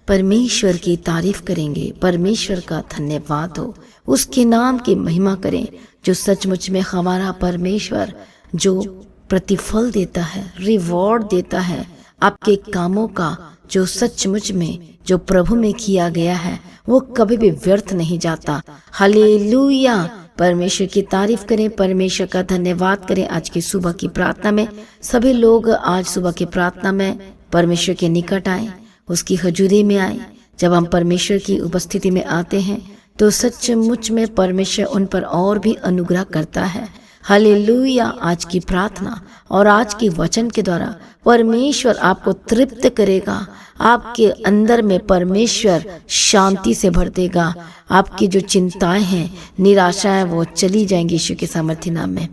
परमेश्वर की तारीफ करेंगे, परमेश्वर का धन्यवाद हो, उसके नाम की महिमा करें, जो सचमुच में हमारा परमेश्वर जो प्रतिफल देता है, रिवॉर्ड देता है आपके कामों का, जो सचमुच में जो प्रभु में किया गया है वो कभी भी व्यर्थ नहीं जाता। हालेलुया। परमेश्वर की तारीफ करें, परमेश्वर का धन्यवाद करें। आज की सुबह की प्रार्थना में सभी लोग आज सुबह की प्रार्थना में परमेश्वर के निकट आए, उसकी हजूरी में आए। जब हम परमेश्वर की उपस्थिति में आते हैं तो सचमुच में परमेश्वर उन पर और भी अनुग्रह करता है। हालेलुया। आज की प्रार्थना और आज के वचन के द्वारा परमेश्वर आपको तृप्त करेगा, आपके अंदर में परमेश्वर शांति से भर देगा। आपकी जो चिंताएं हैं, निराशाएं, वो चली जाएंगी यीशु के सामर्थ्य नाम में।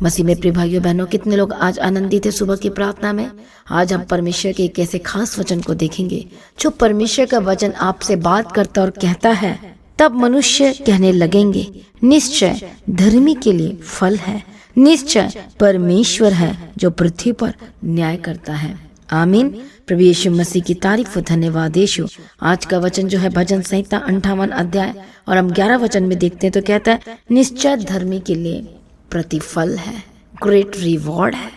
मसीह में प्रिय भाइयों बहनों, कितने लोग आज आनंदित है सुबह की प्रार्थना में। आज हम परमेश्वर के एक ऐसे खास वचन को देखेंगे जो परमेश्वर का वचन आपसे बात करता और कहता है। तब मनुष्य कहने लगेंगे, निश्चय धर्मी के लिए फल है, निश्चय परमेश्वर है जो पृथ्वी पर न्याय करता है। आमीन। प्रभु यीशु मसीह की तारीफ और धन्यवाद यीशु। आज का वचन जो है भजन संहिता 58 अध्याय और हम 11 वचन में देखते हैं तो कहता है, निश्चय धर्मी के लिए प्रतिफल है, ग्रेट रिवॉर्ड है।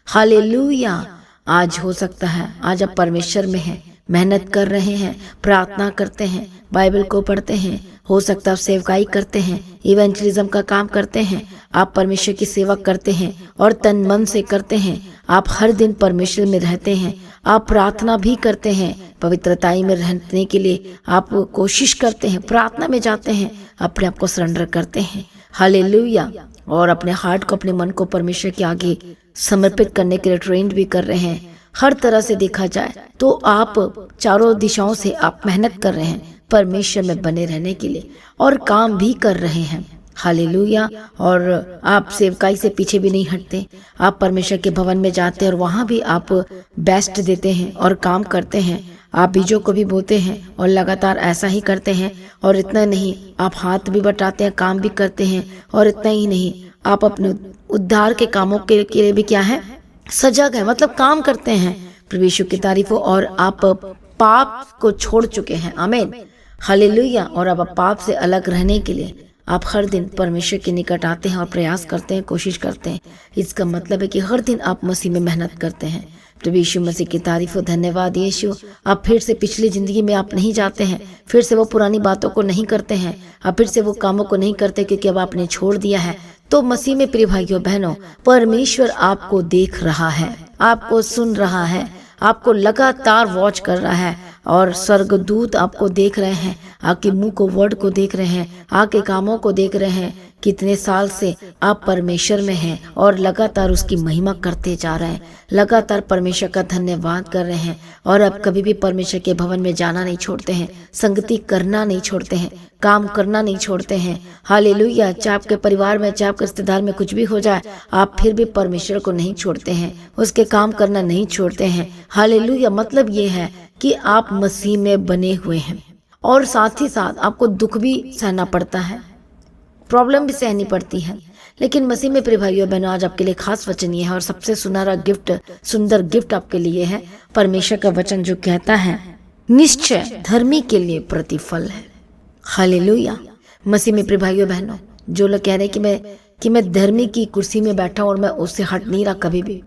हालेलुया। आज हो सकता है आज आप परमेश्वर में हैं, मेहनत कर रहे हैं, प्रार्थना करते हैं, बाइबल को पढ़ते हैं, हो सकता है आप सेवकाई करते हैं, इवेंजलिज्म का काम करते हैं, आप परमेश्वर की सेवा करते हैं और तन मन से करते हैं। आप हर दिन परमेश्वर में रहते हैं, आप प्रार्थना भी करते हैं, पवित्रताई में रहने के लिए आप कोशिश करते हैं, प्रार्थना में जाते हैं, अपने आप को सरेंडर करते हैं। हालेलुया। और अपने हार्ट को, अपने मन को परमेश्वर के आगे समर्पित करने के लिए ट्रेंड भी कर रहे हैं। हर तरह से देखा जाए तो आप चारों दिशाओं से आप मेहनत कर रहे हैं परमेश्वर में बने रहने के लिए और काम भी कर रहे हैं। हालेलुया। और आप सेवकाई से पीछे भी नहीं हटते, आप परमेश्वर के भवन में जाते हैं और वहाँ भी आप बेस्ट देते हैं और काम करते हैं। आप बीजों को भी बोते हैं और लगातार ऐसा ही करते हैं। और इतना नहीं, आप हाथ भी बटाते हैं, काम भी करते हैं। और इतना ही नहीं, आप अपने उद्धार के कामों के लिए भी क्या है, सजग है, मतलब काम करते हैं। प्रभु यीशु की तारीफ हो। और आप पाप को छोड़ चुके हैं। आमीन। हालेलुया। और अब पाप से अलग रहने के लिए आप हर दिन परमेश्वर के निकट आते हैं और प्रयास करते हैं, कोशिश करते हैं। इसका मतलब है कि हर दिन आप मसीह में मेहनत करते हैं। प्रभु यीशु मसीह की तारीफ हो। धन्यवाद यीशु। आप फिर से पिछली जिंदगी में आप नहीं जाते हैं, फिर से वो पुरानी बातों को नहीं करते हैं, आप फिर से वो कामों को नहीं करते क्योंकि अब आपने छोड़ दिया है। तो मसीह में प्रिय भाइयों बहनों, परमेश्वर आपको देख रहा है, आपको सुन रहा है, आपको लगातार वॉच कर रहा है और स्वर्गदूत आपको देख रहे हैं, आपके मुंह को, वर्ड को देख रहे हैं, आपके कामों को देख रहे हैं। कितने साल से आप परमेश्वर में हैं और लगातार उसकी महिमा करते जा रहे हैं, लगातार परमेश्वर का धन्यवाद कर रहे हैं और अब कभी भी परमेश्वर के भवन में जाना नहीं छोड़ते हैं, संगति करना नहीं छोड़ते हैं, काम करना नहीं छोड़ते हैं। हालेलुया। चाहे आपके परिवार में, चाहे आपके रिश्तेदार में कुछ भी हो जाए, आप फिर भी परमेश्वर को नहीं छोड़ते हैं, उसके काम करना नहीं छोड़ते हैं। हालेलुया। मतलब ये है कि आप मसीह में बने हुए हैं और साथ ही साथ आपको दुख भी सहना पड़ता है, प्रॉब्लम भी सहनी पड़ती है, लेकिन मसीह में प्रिय भाइयों बहनों, आज आपके लिए खास वचन ये है और सबसे सुनहरा गिफ्ट, सुंदर गिफ्ट आपके लिए है परमेश्वर का वचन जो कहता है, निश्चय धर्मी के लिए प्रतिफल है। हालेलुया। मसीह में प्रिय भाइयों बहनों, जो लोग कह रहे हैं कि मैं धर्मी की कुर्सी में बैठा हूं और मैं उससे हट नहीं रहा कभी भी।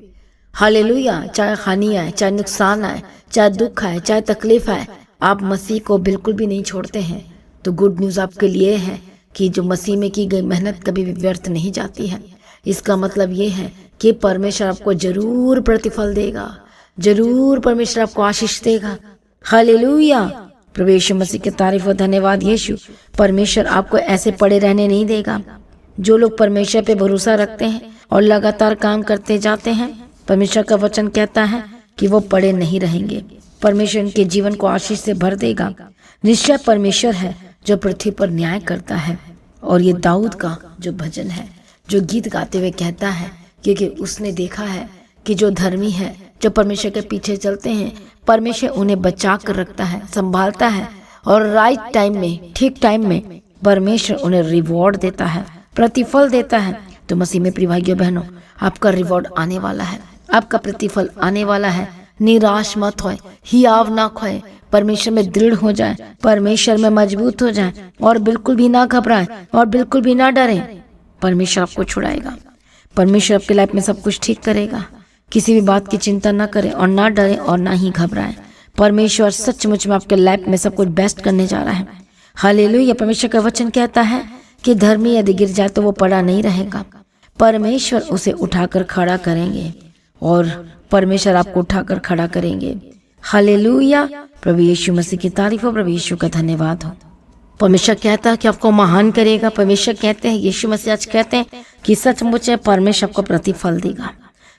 हालेलुया। चाहे हानि आए, चाहे नुकसान आए, चाहे दुख आए, चाहे तकलीफ आए, आप मसीह को बिल्कुल भी नहीं छोड़ते हैं। तो गुड न्यूज आपके लिए है कि जो मसीह में की गई मेहनत कभी भी व्यर्थ नहीं जाती है। इसका मतलब ये है कि परमेश्वर आपको जरूर प्रतिफल देगा, जरूर परमेश्वर आपको आशीष देगा। हालेलुया। प्रभु यीशु मसीह की तारीफ और धन्यवाद यीशु। परमेश्वर आपको ऐसे पड़े रहने नहीं देगा। जो लोग परमेश्वर पे भरोसा रखते हैं और लगातार काम करते जाते हैं, परमेश्वर का वचन कहता है कि वो पड़े नहीं रहेंगे। परमेश्वर उनके जीवन को आशीष से भर देगा। निश्चय परमेश्वर है जो पृथ्वी पर न्याय करता है। और ये दाऊद का जो भजन है, जो गीत गाते हुए कहता है, क्योंकि उसने देखा है कि जो धर्मी है, जो परमेश्वर के पीछे चलते हैं, परमेश्वर उन्हें बचा कर रखता है, संभालता है और राइट टाइम में, ठीक टाइम में परमेश्वर उन्हें रिवॉर्ड देता है, प्रतिफल देता है। तो मसीह में प्रिय भाइयों बहनों, आपका रिवॉर्ड आने वाला है, आपका प्रतिफल आने वाला है। निराश मत होए, हियाव ना खोए, परमेश्वर में दृढ़ हो जाए, परमेश्वर में मजबूत हो जाए और बिल्कुल भी ना घबराए और बिल्कुल भी ना डरे। परमेश्वर आपको छुड़ाएगा, परमेश्वर आपके लाइफ में सब कुछ ठीक करेगा। किसी भी बात की चिंता ना करें और ना डरें और ना ही घबराएं। परमेश्वर सचमुच में आपके लाइफ में सब कुछ बेस्ट करने जा रहा है। हालेलुया। परमेश्वर का वचन कहता है कि धर्मी यदि गिर जाए तो वो पड़ा नहीं रहेगा, परमेश्वर उसे उठाकर खड़ा करेंगे और परमेश्वर आपको उठाकर खड़ा करेंगे। हालेलुया। प्रभु यीशु मसीह की तारीफ हो, प्रभु यीशु का धन्यवाद हो। परमेश्वर कहता है कि आपको महान करेगा। परमेश्वर कहते हैं, यीशु मसीह आज कहते हैं कि सचमुच में परमेश्वर आपको प्रतिफल देगा।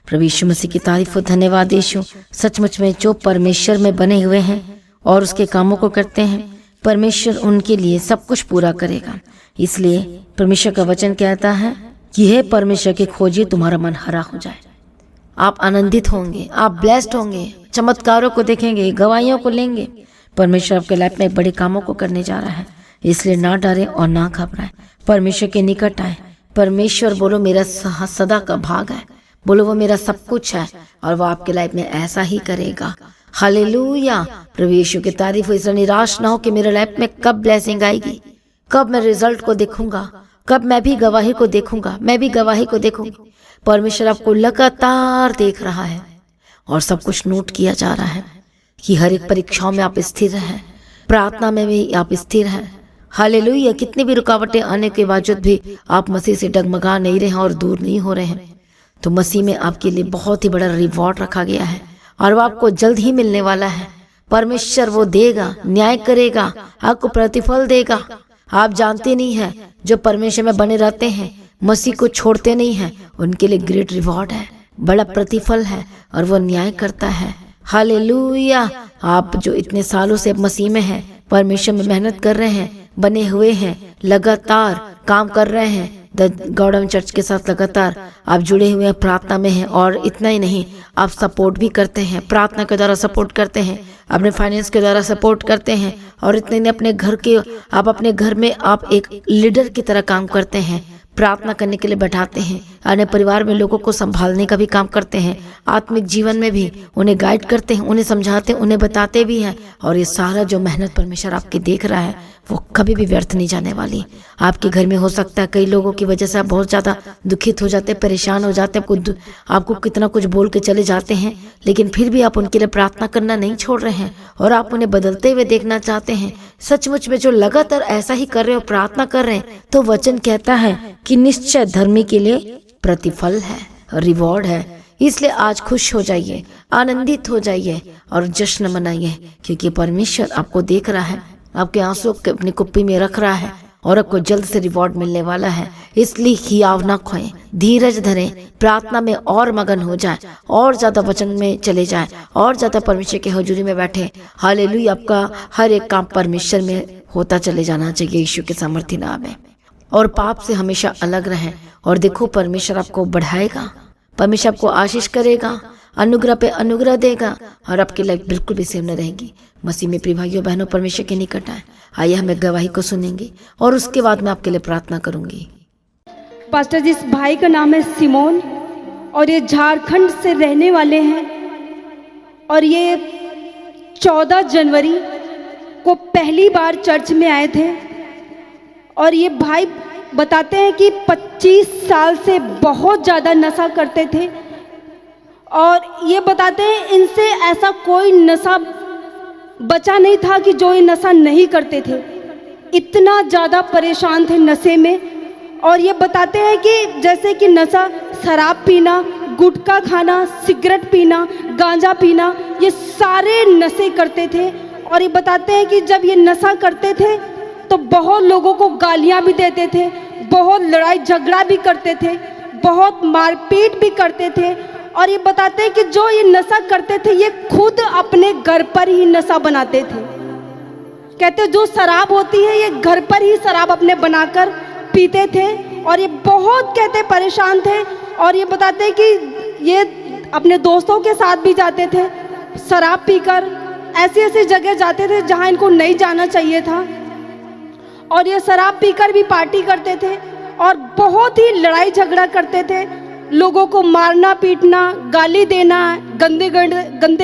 प्रभु यीशु मसीह की तारीफ हो, धन्यवाद यीशु। सचमुच में जो परमेश्वर में बने हुए हैं और उसके कामों को करते हैं, परमेश्वर उनके लिए सब कुछ पूरा करेगा। इसलिए परमेश्वर का वचन कहता है कि हे परमेश्वर के खोजिए, तुम्हारा मन हरा हो जाए। आप आनंदित होंगे, आप ब्लेस्ड होंगे, चमत्कारों को देखेंगे, गवाहियों को लेंगे। परमेश्वर आपके लाइफ में बड़े कामों को करने जा रहा है, इसलिए ना डरे और ना घबराए। परमेश्वर के निकट आए। परमेश्वर बोलो मेरा सदा का भाग है, बोलो वो मेरा सब कुछ है और वो आपके लाइफ में ऐसा ही करेगा। हालेलुया। प्रभु यीशु की तारीफ हो। इसलिए निराश ना हो कि मेरे लाइफ में कब ब्लेसिंग आएगी, कब मैं रिजल्ट को देखूंगा, कब मैं भी गवाही को देखूंगा, मैं भी गवाही को देखूंगी। परमेश्वर आपको लगातार देख रहा है और सब कुछ नोट किया जा रहा है कि हर एक परीक्षाओं में आप स्थिर हैं, प्रार्थना में भी आप स्थिर हैं। हालेलुया। कितनी भी रुकावटें आने के बावजूद भी आप मसीह से डगमगा नहीं रहे हैं और दूर नहीं हो रहे हैं। तो मसीह में आपके लिए बहुत ही बड़ा रिवॉर्ड रखा गया है और वो आपको जल्द ही मिलने वाला है। परमेश्वर वो देगा, न्याय करेगा, आपको प्रतिफल देगा। आप जानते नहीं हैं, जो परमेश्वर में बने रहते हैं, मसीह को छोड़ते नहीं हैं, उनके लिए ग्रेट रिवॉर्ड है, बड़ा प्रतिफल है और वो न्याय करता है। हालेलुया। आप जो इतने सालों से मसीह में हैं, परमेश्वर में मेहनत कर रहे हैं, बने हुए हैं, लगातार काम कर रहे हैं, द गॉडम चर्च के साथ लगातार आप जुड़े हुए हैं, प्रार्थना में हैं। और इतना ही नहीं, आप सपोर्ट भी करते हैं, प्रार्थना के द्वारा सपोर्ट करते हैं, अपने फाइनेंस के द्वारा सपोर्ट करते हैं। और इतने नहीं, अपने घर में आप एक लीडर की तरह काम करते हैं, प्रार्थना करने के लिए बैठाते हैं, अपने परिवार में लोगों को संभालने का भी काम करते हैं, आत्मिक जीवन में भी उन्हें गाइड करते हैं, उन्हें समझाते हैं, उन्हें बताते भी हैं। और ये सारा जो मेहनत परमेश्वर आपके देख रहा है वो कभी भी व्यर्थ नहीं जाने वाली। आपके घर में हो सकता है कई लोगों की वजह से आप बहुत ज़्यादा दुखित हो जाते हैं, परेशान हो जाते हैं, आपको कितना कुछ बोल के चले जाते हैं, लेकिन फिर भी आप उनके लिए प्रार्थना करना नहीं छोड़ रहे हैं और आप उन्हें बदलते हुए देखना चाहते हैं। सचमुच में जो लगातार ऐसा ही कर रहे हो, प्रार्थना कर रहे हैं, तो वचन कहता है कि निश्चय धर्मी के लिए प्रतिफल है, रिवॉर्ड है। इसलिए आज खुश हो जाइए, आनंदित हो जाइए और जश्न मनाइए, क्योंकि परमेश्वर आपको देख रहा है, आपके आंसू को अपनी कुप्पी में रख रहा है और आपको जल्द से रिवॉर्ड मिलने वाला है। इसलिए हियाव ना खोएं, धीरज धरें, प्रार्थना में और मगन हो जाए, और ज्यादा वचन में चले जाए, और ज्यादा परमेश्वर के हजूरी में बैठे। हालेलुया। आपका हर एक काम परमेश्वर में होता चले जाना चाहिए यीशु के सामर्थ्य नाम में। और पाप से हमेशा अलग रहें और देखो परमेश्वर आपको बढ़ाएगा, परमेश्वर आपको आशीष करेगा, अनुग्रह पे अनुग्रह देगा और आपकी लाइफ बिल्कुल भी सेम न रहेगी। मसीह में प्रिय भाइयों बहनों, परमेश्वर के निकट आए। आइए हमें गवाही को सुनेंगे और उसके बाद मैं आपके लिए प्रार्थना करूंगी। पास्टर जी, इस भाई का नाम है सिमोन और ये झारखंड से रहने वाले हैं और ये 14 जनवरी को पहली बार चर्च में आए थे। और ये भाई बताते हैं कि 25 साल से बहुत ज़्यादा नशा करते थे और ये बताते हैं इनसे ऐसा कोई नशा बचा नहीं था कि जो ये नशा नहीं करते थे। इतना ज़्यादा परेशान थे नशे में। और ये बताते हैं कि जैसे कि नशा, शराब पीना, गुटखा खाना, सिगरेट पीना, गांजा पीना, ये सारे नशे करते थे। और ये बताते हैं कि जब ये नशा करते थे तो बहुत लोगों को गालियां भी देते थे, बहुत लड़ाई झगड़ा भी करते थे, बहुत मारपीट भी करते थे। और ये बताते हैं कि जो ये नशा करते थे ये खुद अपने घर पर ही नशा बनाते थे। कहते जो शराब होती है ये घर पर ही शराब अपने बनाकर पीते थे। और ये बहुत कहते परेशान थे। और ये बताते हैं कि ये अपने दोस्तों के साथ भी जाते थे, शराब पीकर ऐसी ऐसी जगह जाते थे जहाँ इनको नहीं जाना चाहिए था। और ये शराब पीकर भी पार्टी करते थे और बहुत ही लड़ाई झगड़ा करते थे, लोगों को मारना पीटना, गाली देना, गंदे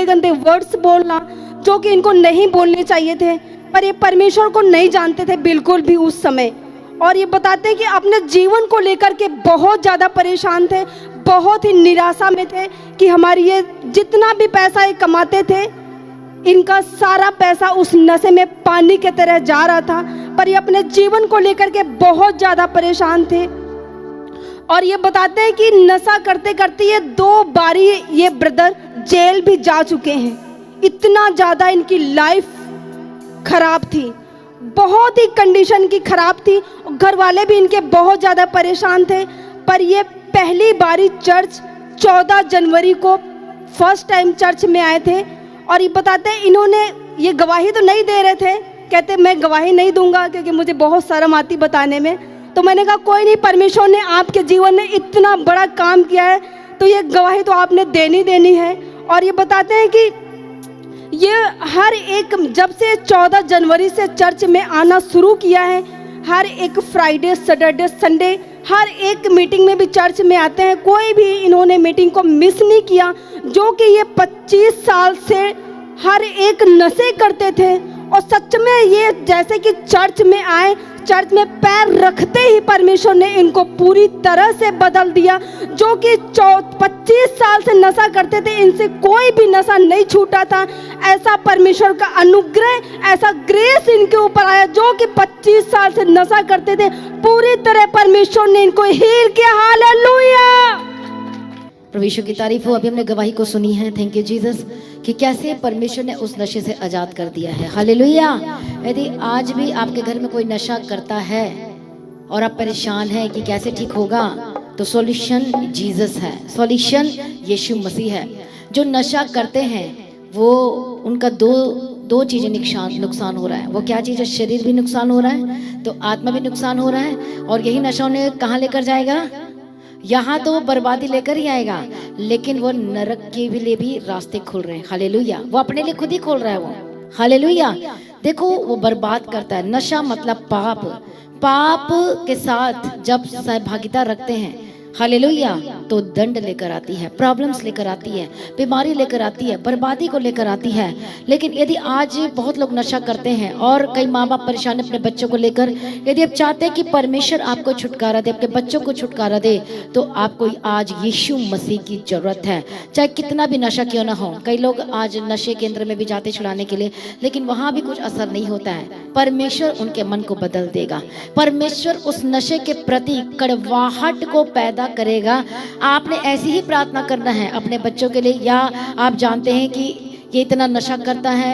गंदे वर्ड्स बोलना, जो कि इनको नहीं बोलने चाहिए थे, पर ये परमेश्वर को नहीं जानते थे बिल्कुल भी उस समय। और ये बताते हैं कि अपने जीवन को लेकर के बहुत ज़्यादा परेशान थे, बहुत ही निराशा में थे कि हमारी ये जितना भी पैसा ये कमाते थे, इनका सारा पैसा उस नशे में पानी की तरह जा रहा था। पर ये अपने जीवन को लेकर के बहुत ज़्यादा परेशान थे। और ये बताते हैं कि नशा करते करते ये 2 बारी ये ब्रदर जेल भी जा चुके हैं। इतना ज़्यादा इनकी लाइफ खराब थी, बहुत ही कंडीशन की खराब थी। घर वाले भी इनके बहुत ज़्यादा परेशान थे। पर ये पहली बारी चर्च 14 जनवरी को फर्स्ट टाइम चर्च में आए थे। और ये बताते हैं इन्होंने ये गवाही तो नहीं दे रहे थे, कहते मैं गवाही नहीं दूंगा क्योंकि मुझे बहुत शर्म आती बताने में। तो मैंने कहा कोई नहीं, परमेश्वर ने आपके जीवन में इतना बड़ा काम किया है तो ये गवाही तो आपने देनी है। और ये बताते हैं कि ये हर एक, जब से 14 जनवरी से चर्च में आना शुरू किया है, हर एक फ्राइडे, सैटरडे, संडे हर एक मीटिंग में भी चर्च में आते हैं। कोई भी इन्होंने मीटिंग को मिस नहीं किया। जो कि ये 25 साल से हर एक नशे करते थे। और सच में ये जैसे कि चर्च में आए, चर्च में पैर रखते ही परमेश्वर ने इनको पूरी तरह से बदल दिया। जो कि 25 साल से नशा करते थे, इनसे कोई भी नशा नहीं छूटा था। ऐसा परमेश्वर का अनुग्रह, ऐसा ग्रेस इनके ऊपर आया। जो कि 25 साल से नशा करते थे, पूरी तरह परमेश्वर ने इनको हील किया। हालेलुया, प्रभु यीशु की तारीफ हो। अभी हमने गवाही को सुनी है, थैंक यू जीसस, कि कैसे परमेश्वर ने उस नशे से आजाद कर दिया है। हालेलुया। यदि आज भी आपके घर में कोई नशा करता है और आप परेशान हैं कि कैसे ठीक होगा, तो सॉल्यूशन जीसस है, सॉल्यूशन यीशु मसीह है। जो नशा करते हैं वो उनका दो चीजें नुकसान हो रहा है। वो क्या चीज़ है? शरीर भी नुकसान हो रहा है, तो आत्मा भी नुकसान हो रहा है। और यही नशा उन्हें कहाँ लेकर जाएगा? यहाँ तो वो बर्बादी लेकर ही आएगा, लेकिन वो नरक के लिए भी रास्ते खोल रहे हैं। हालेलुया। वो अपने लिए खुद ही खोल रहा है वो। हालेलुया। देखो, वो बर्बाद करता है। नशा मतलब पाप। पाप के साथ जब सहभागिता रखते हैं, हालेलुया, तो दंड लेकर आती है, प्रॉब्लम्स लेकर आती है, बीमारी लेकर आती है, बर्बादी को लेकर आती है। लेकिन यदि आज बहुत लोग नशा करते हैं और कई माँ बाप परेशान अपने बच्चों को लेकर, यदि आप चाहते हैं कि परमेश्वर आपको छुटकारा दे, अपने बच्चों को छुटकारा दे, तो आपको आज यीशु मसीह की जरूरत है। चाहे कितना भी नशा क्यों ना हो। कई लोग आज नशे केंद्र में भी जाते छुड़ाने के लिए, लेकिन वहां भी कुछ असर नहीं होता है। परमेश्वर उनके मन को बदल देगा। परमेश्वर उस नशे के प्रति कड़वाहट को पैदा करेगा। आपने ऐसी ही प्रार्थना करना है अपने बच्चों के लिए। या आप जानते हैं कि ये इतना नशा करता है,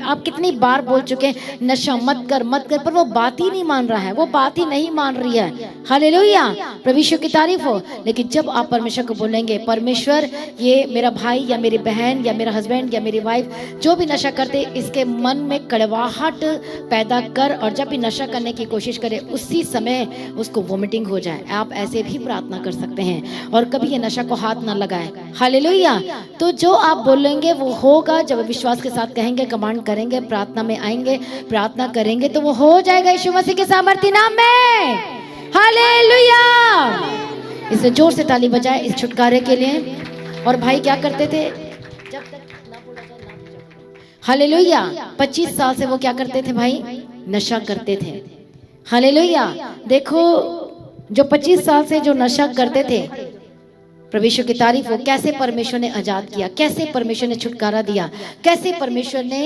आप कितनी बार बोल चुके हैं नशा मत कर मत कर, पर वो बात ही नहीं मान रहा है, वो बात ही नहीं मान रही है। हालेलुया, प्रभु यीशु की तारीफ हो। लेकिन जब आप परमेश्वर को बोलेंगे, परमेश्वर ये मेरा भाई या मेरी बहन या मेरा हस्बैंड या मेरी वाइफ जो भी नशा करते, इसके मन में कड़वाहट पैदा कर, और जब भी नशा करने की कोशिश करे उसी समय उसको वोमिटिंग हो जाए। आप ऐसे भी प्रार्थना कर सकते हैं और कभी ये नशा को हाथ ना लगाए। हालेलुया। तो जो आप बोलेंगे वो होगा। जब विश्वास के साथ कहेंगे, कमांड करेंगे, प्रार्थना में आएंगे, प्रार्थना करेंगे, तो वो हो जाएगा यीशु मसीह के सामर्थी नाम में। हालेलुया। इसे जोर से ताली बजाए इस छुटकारे के लिए। और भाई क्या करते थे? जब तक ना बोला जाए ना बोला। हालेलुया। 25 साल से वो क्या करते थे भाई? नशा करते थे। हालेलुया। देखो, जो 25 साल से जो नशा करते थे, प्रभु यीशु की तारीफ हो, कैसे परमेश्वर ने आजाद किया, कैसे परमेश्वर ने छुटकारा दिया, कैसे परमेश्वर ने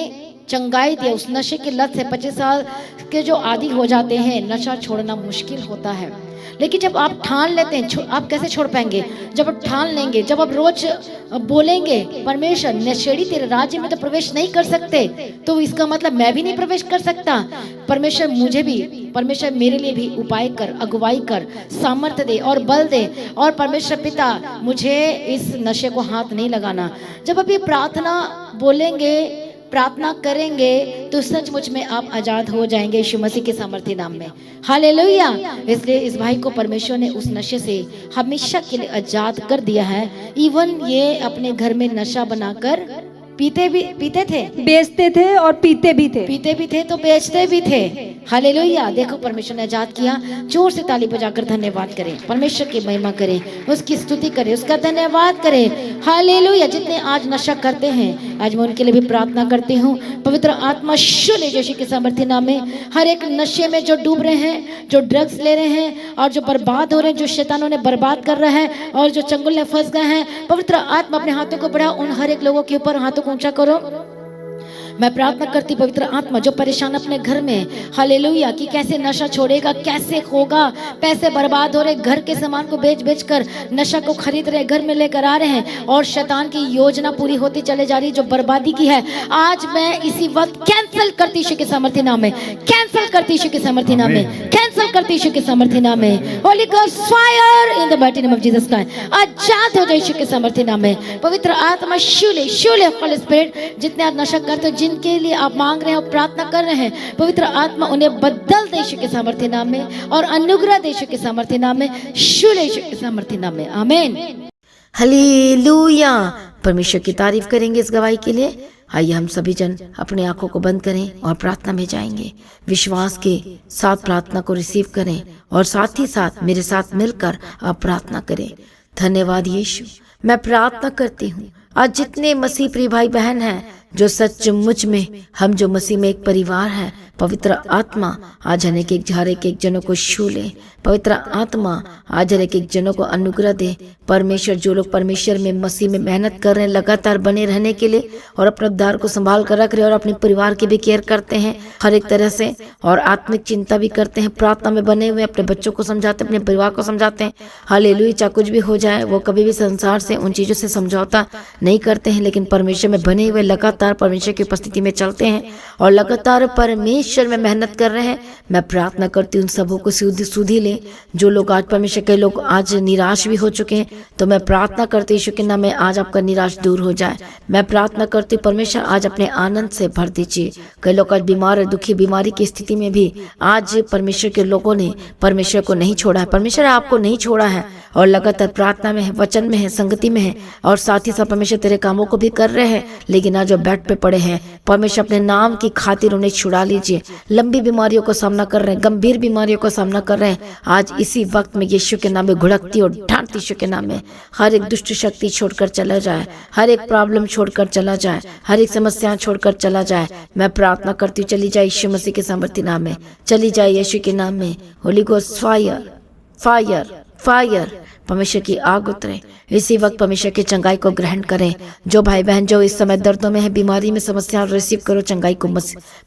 चंगाई दिया उस नशे की लत से। 25 साल के जो आदी हो जाते हैं, नशा छोड़ना मुश्किल होता है। लेकिन जब आप ठान लेते हैं, आप कैसे छोड़ पाएंगे? जब आप ठान लेंगे, जब आप रोज बोलेंगे, परमेश्वर नशेड़ी तेरे राज्य में तो प्रवेश नहीं कर सकते, तो इसका मतलब मैं भी नहीं प्रवेश कर सकता। परमेश्वर मुझे भी, परमेश्वर मेरे लिए भी उपाय कर, अगुवाई कर, सामर्थ्य दे और बल दे। और परमेश्वर पिता, मुझे इस नशे को हाथ नहीं लगाना। जब आप ये प्रार्थना बोलेंगे, प्रार्थना करेंगे, तो सचमुच में आप आजाद हो जाएंगे यीशु मसीह के सामर्थ्य नाम में। हालेलुया। इसलिए इस भाई को परमेश्वर ने उस नशे से हमेशा के लिए आजाद कर दिया है। इवन ये अपने घर में नशा बनाकर पीते थे, बेचते थे और पीते भी थे तो बेचते भी थे। हालेलुया। देखो, परमेश्वर ने आजाद किया। जोर से ताली बजाकर धन्यवाद करें, परमेश्वर की महिमा करें, उसकी स्तुति करें, उसका धन्यवाद करें। हालेलुया। जितने आज नशा करते हैं, आज मैं उनके लिए भी प्रार्थना करती हूँ। पवित्र आत्मा शूल यीशु के सामर्थ्य नाम में हर एक नशे में जो डूब रहे हैं, जो ड्रग्स ले रहे हैं और जो बर्बाद हो रहे हैं, जो शैतानों ने बर्बाद कर रहा है और जो चंगुल में फंस गए हैं, पवित्र आत्मा अपने हाथों को बढ़ा उन हर एक लोगों के ऊपर हाथों को ऊंचा करो। मैं प्रार्थना करती पवित्र आत्मा जो परेशान अपने घर में, हालेलुया, कि कैसे नशा छोड़ेगा, कैसे होगा, पैसे बर्बाद हो रहे, घर के सामान को बेच बेच कर नशा को खरीद रहे, घर में लेकर आ रहे हैं और शैतान की योजना पूरी होती चले जा रही जो बर्बादी की है। आज मैं इसी वक्त कैंसिल करती यीशु के सामर्थ्य नाम में, कैंसिल करती यीशु के सामर्थ्य नाम में, कैंसिल करती यीशु के सामर्थ्य नाम में। Holy ghost fire in the mighty name of Jesus Christ. आजाद हो जाए यीशु के सामर्थ्य नाम में। पवित्र आत्मा शूले शूले होली स्पिरिट, जितने आज नशा करते हो, जिनके लिए आप मांग रहे हैं और प्रार्थना कर रहे हैं, पवित्र आत्मा उन्हें बदल दे यीशु के सामर्थ्य नाम में और अनुग्रह दे यीशु के सामर्थ्य नाम में, शूले यीशु के सामर्थ्य नाम में। आमीन। हालेलुया। परमेश्वर की तारीफ करेंगे इस गवाही के लिए। आइए हम सभी जन अपने आंखों को बंद करें और प्रार्थना में जाएंगे। विश्वास के साथ प्रार्थना को रिसीव करें और साथ ही साथ मेरे साथ मिलकर आप प्रार्थना करें। धन्यवाद यीशु। मैं प्रार्थना करती हूँ आज जितने मसीह प्रिय भाई बहन हैं, जो सचमुच में हम जो मसीह में एक परिवार है, पवित्र आत्मा आज हर एक जनों को छू ले। पवित्र आत्मा आज हर एक जनों को अनुग्रह दे। परमेश्वर, जो लोग परमेश्वर में मसीह में मेहनत कर रहे हैं लगातार बने रहने के लिए और अपने उद्धार को संभाल कर रख रहे हैं और अपने परिवार की भी केयर करते हैं हर एक तरह से और आत्मिक चिंता भी करते हैं, प्रार्थना में बने हुए अपने बच्चों को समझाते हैं, अपने परिवार को समझाते हैं। हालेलुया। चाहे कुछ भी हो जाए, वो कभी भी संसार से उन चीज़ों से समझौता नहीं करते हैं, लेकिन परमेश्वर में बने हुए लगातार परमेश्वर की उपस्थिति में चलते हैं और लगातार परमेश्वर में मेहनत कर रहे हैं। मैं प्रार्थना करती हूँ उन सबों को सुधी ले। जो लोग आज परमेश्वर, कई लोग आज निराश भी हो चुके हैं, तो मैं प्रार्थना करती हूँ यीशु के नाम में आज आपका निराश दूर हो जाए। मैं प्रार्थना करती हूँ परमेश्वर आज अपने आनंद से भर दीजिए। कई लोग आज बीमार, दुखी, बीमारी की स्थिति में भी आज परमेश्वर के लोगों ने परमेश्वर को नहीं छोड़ा है। परमेश्वर आपको नहीं छोड़ा है और लगातार प्रार्थना में है, वचन में है, संगति में है और साथ ही साथ परमेश्वर तेरे कामों को भी कर रहे हैं। लेकिन आज जो बेड पे पड़े हैं, परमेश्वर अपने नाम की खातिर उन्हें छुड़ा लीजिए। लंबी बीमारियों को सामना कर रहे हैं, गंभीर बीमारियों का सामना कर रहे हैं, आज इसी वक्त में यीशु के नाम में घुड़कती और ढांढती यीशु के नाम में हर एक दुष्ट शक्ति छोड़कर चला जाए, हर एक प्रॉब्लम छोड़कर चला जाए, हर एक समस्या छोड़कर चला जाए। मैं प्रार्थना करती हूँ, चली जाए यीशु मसीह के सामर्थ्य नाम में, चली जाए यीशु के नाम में। Holi ghost fire fire fire, परमेश्वर की आग उतरे इसी वक्त। परमेश्वर की चंगाई को ग्रहण करें। जो भाई बहन जो इस समय दर्दों में है, बीमारी में, समस्या, रिसीव करो चंगाई को।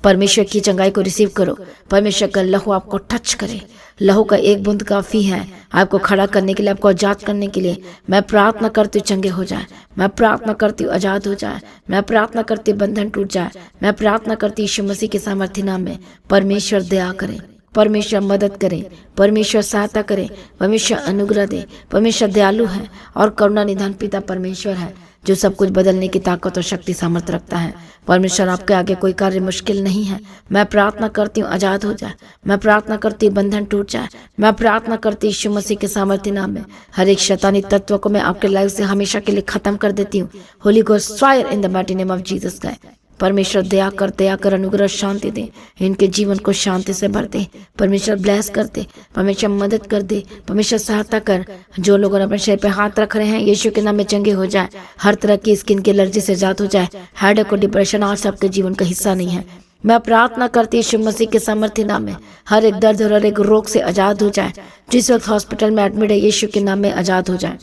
परमेश्वर की चंगाई को रिसीव करो। परमेश्वर का लहू आपको टच करे। लहू का एक बूंद काफी है आपको खड़ा करने के लिए, आपको आजाद करने के लिए। मैं प्रार्थना करती हूँ चंगे हो जाए, मैं प्रार्थना करती हूँ आजाद हो जाए, मैं प्रार्थना करती हूँ बंधन टूट जाए। मैं प्रार्थना करती हूँ यीशु मसीह के सामर्थ्य नाम में। परमेश्वर दया करें, परमेश्वर मदद करें, परमेश्वर सहायता करें, परमेश्वर अनुग्रह दे। परमेश्वर दयालु है और करुणा निधान पिता परमेश्वर है, जो सब कुछ बदलने की ताकत और शक्ति सामर्थ्य रखता है। परमेश्वर आपके आगे कोई कार्य मुश्किल नहीं है। मैं प्रार्थना करती हूँ आजाद हो जाए, मैं प्रार्थना करती हूँ बंधन टूट जाए। मैं प्रार्थना करती हूँ यीशु मसीह के सामर्थ्य नाम में हर एक शैतानी तत्व को मैं आपके लाइफ से हमेशा के लिए खत्म कर देती हूँ। Holi ghost fire in the mighty name of Jesus Christ. परमेश्वर दया कर अनुग्रह शांति दे, इनके जीवन को शांति से भर दे। परमेश्वर ब्लेस कर दे, परमेश्वर मदद कर दे, परमेश्वर सहायता कर। जो लोग अपने शरीर पे हाथ रख रहे हैं, यीशु के नाम में चंगे हो जाए। हर तरह की स्किन की एलर्जी से आजाद हो जाए। हेडेक और डिप्रेशन आज सबके जीवन का हिस्सा नहीं है। मैं प्रार्थना करती हूँ यीशु मसीह के सामर्थ्य नाम में हर एक दर्द और हर एक रोग से आजाद हो जाए। जिस वक्त हॉस्पिटल में एडमिट है, यीशु के नाम में आजाद हो जाए।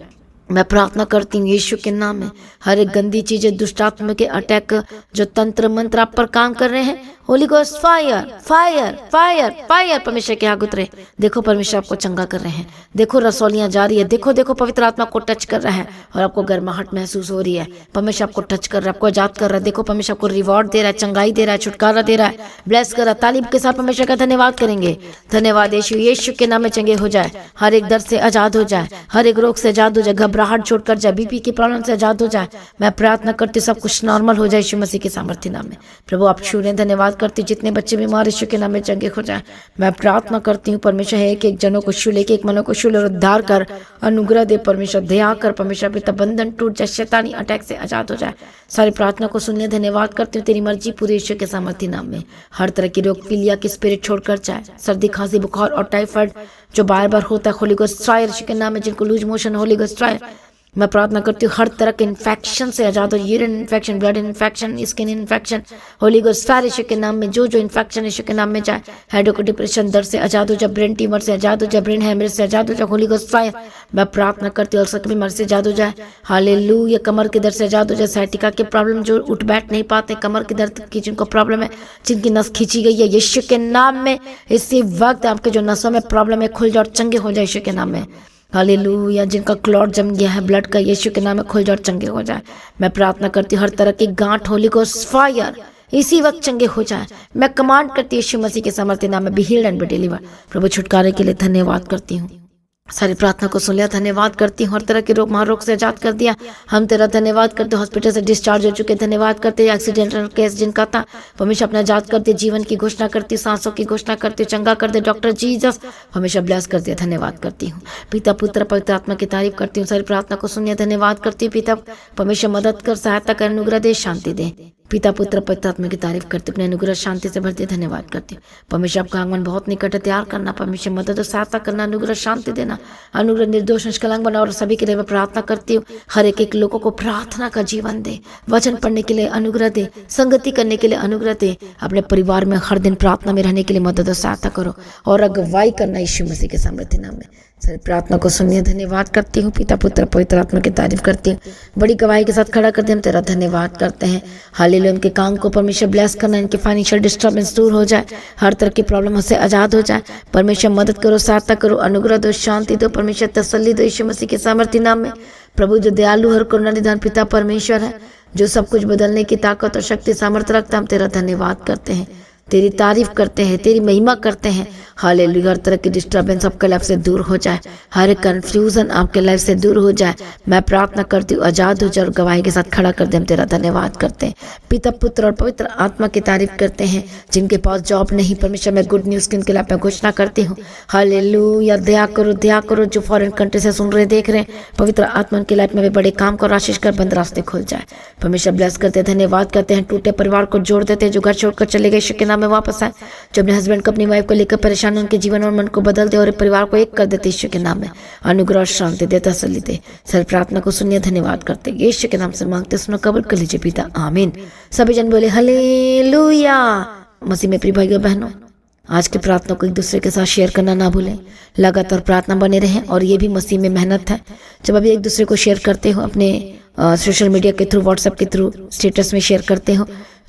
मैं प्रार्थना करती हूँ यीशु के नाम में हर एक गंदी चीजें, दुष्टात्मा के अटैक, जो तंत्र मंत्र आप पर काम कर रहे हैं, Holi ghost fire fire fire fire, परमेश्वर की आग उतरे। देखो परमेश्वर आपको चंगा कर रहे हैं। देखो रसौलियां जा रही है। देखो देखो पवित्र आत्मा को टच कर रहा है और आपको गर्माहट महसूस हो रही है। परमेश्वर आपको टच कर रहा है, आपको आजाद कर रहा है। देखो परमेश्वर आपको रिवॉर्ड दे रहा है, चंगाई दे रहा है, छुटकारा दे रहा है, ब्लेस कर रहा है। तालीम के साथ परमेश्वर का धन्यवाद करेंगे। धन्यवाद यीशु। यीशु के नाम में चंगे हो जाए, हर एक दर्द से आजाद हो जाए, हर एक रोग से आजाद हो जाए, घबराहट छोड़कर जाए, बीपी की प्रॉब्लम से आजाद हो जाए। मैं प्रार्थना करती सब कुछ नॉर्मल हो जाए यीशु मसीह के सामर्थ्य नाम में। प्रभु आप छू रहे, धन्यवाद करती जितने बच्चे बीमार यीशु के नाम में चंगे हो जाए। मैं प्रार्थना करती हूँ परमेश्वर है एक जनों को छू ले, एक मनों को छू ले और उद्धार कर, अनुग्रह दे। परमेश्वर दया कर, परमेश्वर पिता बंधन टूट जाए, शैतानी अटैक से आजाद हो जाए। सारी प्रार्थना को सुनने धन्यवाद करती हूँ। तेरी मर्जी पूरे यीशु के सामर्थ्य नाम में। हर तरह की रोग, पीलिया की स्पिरिट छोड़कर जाए। सर्दी, खांसी, बुखार और टाइफाइड जो बार बार होता है, होली गोस्ट फायर यीशु के नाम में। जिनको loose motion, holy ghost fire. मैं प्रार्थना करती हूँ हर तरह के इन्फेक्शन से आजाद हो, urine infection, blood infection, skin infection, holy ghost fire Yeshu के नाम में, जो जो इन्फेक्शन यीशु के नाम में जाए। हेडो को डिप्रेशन दर्द से आजाद हो जा, ब्रेन ट्यूमर से आजाद हो जा, ब्रेन हेमरेज से आजाद हो जा, होली गोस्ट फायर। मैं प्रार्थना करती हूँ अल्सर की बीमारी से आजाद हो जाए, हालेलुया। कमर के दर्द से आजाद हो जाए, साइटिका के प्रॉब्लम जो उठ बैठ नहीं पाते, कमर के दर्द की जिनको प्रॉब्लम है, जिनकी नस खींची गई है, यीशु के नाम में इसी वक्त आपके जो नसों में प्रॉब्लम है खुल जाओ और चंगे हो जाए यीशु के नाम में, हालेलुया। जिनका क्लॉट जम गया है ब्लड का, यीशु के नाम में खुल जाओ और चंगे हो जाए। मैं प्रार्थना करती हूँ हर तरह की गांठ, होली गोस्ट फायर इसी वक्त चंगे हो जाए। मैं कमांड करती हूँ यीशु मसीह के सामर्थ्य नाम में, be healed and be deliver. प्रभु छुटकारे के लिए धन्यवाद करती हूँ, सारी प्रार्थना को सुन लिया, धन्यवाद करती हूँ। हर तरह के रोग महारोग से आजाद कर दिया, हम तेरा धन्यवाद करते। हॉस्पिटल से डिस्चार्ज हो चुके, धन्यवाद करते। एक्सीडेंटल केस जिनका था हमेशा अपना आजाद करते, जीवन की घोषणा करती, सांसों की घोषणा करती, चंगा कर दे डॉक्टर जीसस, हमेशा ब्लेस कर दिया, धन्यवाद करती हूँ। पिता पुत्र पवित्र आत्मा की तारीफ करती हूँ, सारी प्रार्थना को सुनिए, धन्यवाद करती हूँ। पिता परमेश्वर मदद कर, सहायता कर, अनुग्रह दे, शांति दे। पिता पुत्र पवित्र आत्मा की तारीफ करते, अपने अनुग्रह शांति से भरते, धन्यवाद करती हूँ। परमेश्वर आपका आगमन बहुत निकट है, तैयार करना, परमेश्वर मदद और सहायता करना, अनुग्रह शांति देना, अनुग्रह निर्दोष निष्कलंक बना। और सभी के लिए मैं प्रार्थना करती हूँ, हर एक लोगों को प्रार्थना का जीवन दे, वचन पढ़ने के लिए अनुग्रह दे, संगति करने के लिए अनुग्रह दे, अपने परिवार में हर दिन प्रार्थना में रहने के लिए मदद और सहायता करो और अगुवाई करना यीशु मसीह के सामर्थ्य नाम में। सारी प्रार्थना को सुनिए, धन्यवाद करती हूँ। पिता पुत्र पवित्र आत्मा की तारीफ करती हूँ, बड़ी गवाही के साथ खड़ा करते हम तेरा धन्यवाद करते हैं। हालेलुया। उनके काम को परमेश्वर ब्लेस करना, इनके फाइनेंशियल डिस्टर्बेंस दूर हो जाए, हर तरह की प्रॉब्लम से आजाद हो जाए। परमेश्वर मदद करो, सहायता करो, अनुग्रह दो, शांति दो, परमेश्वर तसल्ली दो यीशु मसीह के सामर्थ्य नाम में। प्रभु जो दयालु हर करुणा निधान पिता परमेश्वर है, जो सब कुछ बदलने की ताकत और शक्ति सामर्थ्य रखता, हम तेरा धन्यवाद करते हैं, तेरी तारीफ करते हैं, तेरी महिमा करते हैं। हालेलुया। हर तरह की डिस्टर्बेंस आपके लाइफ से दूर हो जाए, हर एक कंफ्यूजन आपके लाइफ से दूर हो जाए। मैं प्रार्थना करती हूँ आजाद हो जाए और गवाही के साथ खड़ा कर दे, हम तेरा धन्यवाद करते हैं। पिता पुत्र और पवित्र आत्मा की तारीफ करते हैं। जिनके पास जॉब नहीं, परमेश्वर मैं गुड न्यूज़ की उनके लाइफ में घोषणा करती हूँ। हालेलुया। दया करो, दया करो, जो फॉरेन कंट्री से सुन रहे देख रहे हैं, पवित्र आत्मा उनकी लाइफ में भी बड़े काम कर, आशीष कर, बंद रास्ते खुल जाए। परमेश्वर ब्लेस करते, धन्यवाद करते हैं। टूटे परिवार को जोड़ देते हैं, जो घर छोड़कर चले गए यीशु के नाम में वापस आए, जो अपने हस्बैंड को अपनी वाइफ को लेकर परेशान है, उनके जीवन और मन को बदल दे और परिवार को एक कर देते यीशु के नाम में। अनुग्रह शांति दे, तसल्ली दे। सर प्रार्थना को सुनिए, धन्यवाद करते यीशु के नाम से मांगते, सुनो, कबूल कर लीजिए पिता, आमीन। सभी जन बोले हालेलुया। मसीह में प्रिय भाइयों बहनों, आज की प्रार्थना को एक दूसरे के साथ शेयर करना ना भूलें, लगातार प्रार्थना बने रहें। और ये भी मसीह में मेहनत है, जब अभी एक दूसरे को शेयर करते हो, अपने सोशल मीडिया के थ्रू, व्हाट्सएप के थ्रू, स्टेटस में शेयर करते हो,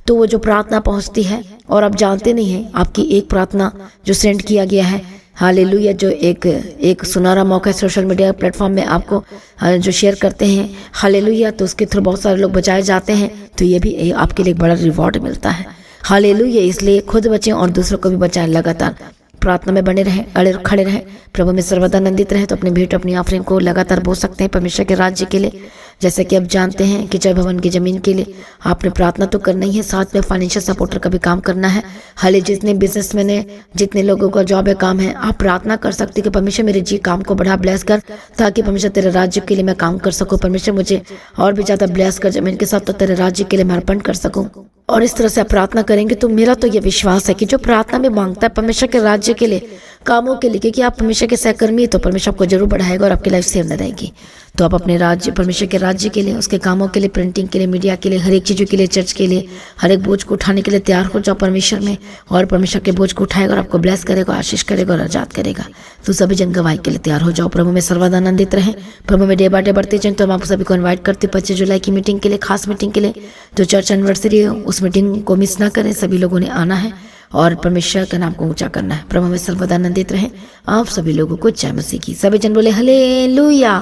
तो वो जो प्रार्थना पहुंचती है, और आप जानते नहीं हैं आपकी एक प्रार्थना जो सेंड किया गया है, हालेलुया, जो एक सुनहरा मौका है सोशल मीडिया प्लेटफॉर्म में आपको जो शेयर करते हैं, हालेलुया, तो उसके थ्रू बहुत सारे लोग बचाए जाते हैं, तो ये भी आपके लिए एक बड़ा रिवॉर्ड मिलता है। हालेलुया। इसलिए खुद बचें और दूसरों को भी बचाएं, लगातार प्रार्थना में बने रहें, अड़े खड़े रहें, प्रभु में सर्वदा आनंदित रहें। तो अपनी भेंट, अपनी ऑफरिंग को लगातार बो सकते हैं परमेश्वर के राज्य के लिए। जैसे कि अब जानते हैं कि जय भवन की जमीन के लिए आपने प्रार्थना तो करना ही है, साथ में फाइनेंशियल सपोर्टर का भी काम करना है। हाले जितने बिजनेसमैन है, जितने लोगों का जॉब है, काम है, आप प्रार्थना कर सकते कि परमेश्वर मेरे जी काम को बढ़ा, ब्लेस कर, ताकि परमेश्वर तेरे राज्य के लिए मैं काम कर सकूं। परमेश्वर मुझे और भी ज्यादा ब्लेस कर जमीन के साथ, तो तेरे राज्य के लिए मैं अर्पण कर सकूं। और इस तरह से आप प्रार्थना करेंगे तो मेरा तो ये विश्वास है कि जो प्रार्थना में मांगता है परमेश्वर के राज्य के लिए, कामों के लिए, क्योंकि आप परमेश्वर के सहकर्मी, तो परमेश्वर आपको जरूर बढ़ाएगा और आपकी लाइफ सेव न रहेगी। तो आप अपने राज्य, परमेश्वर के राज्य के लिए, उसके कामों के लिए, प्रिंटिंग के लिए, मीडिया के लिए, हर एक चीज़ों के लिए, चर्च के लिए, हर एक बोझ को उठाने के लिए तैयार हो जाओ परमेश्वर में, और परमेश्वर के बोझ को उठाएगा और आपको ब्लेस करेगा, आशीष करेगा और आजाद करेगा। तो सभी जन गवाही के लिए तैयार हो जाओ। प्रभु में सर्वदा आनंदित रहें, प्रभु में डे बाय डे बढ़ते जाएं। तो हम आप सभी को इन्वाइट करते 25 जुलाई की मीटिंग के लिए, खास मीटिंग के लिए, जो चर्च एनिवर्सरी है, उस मीटिंग को मिस ना करें। सभी लोगों ने आना है और परमेश्वर के नाम को ऊंचा करना है। प्रभु में सर्वदा आनंदित रहें। आप सभी लोगों को जय मसीह की। सभी जन बोले हालेलुया।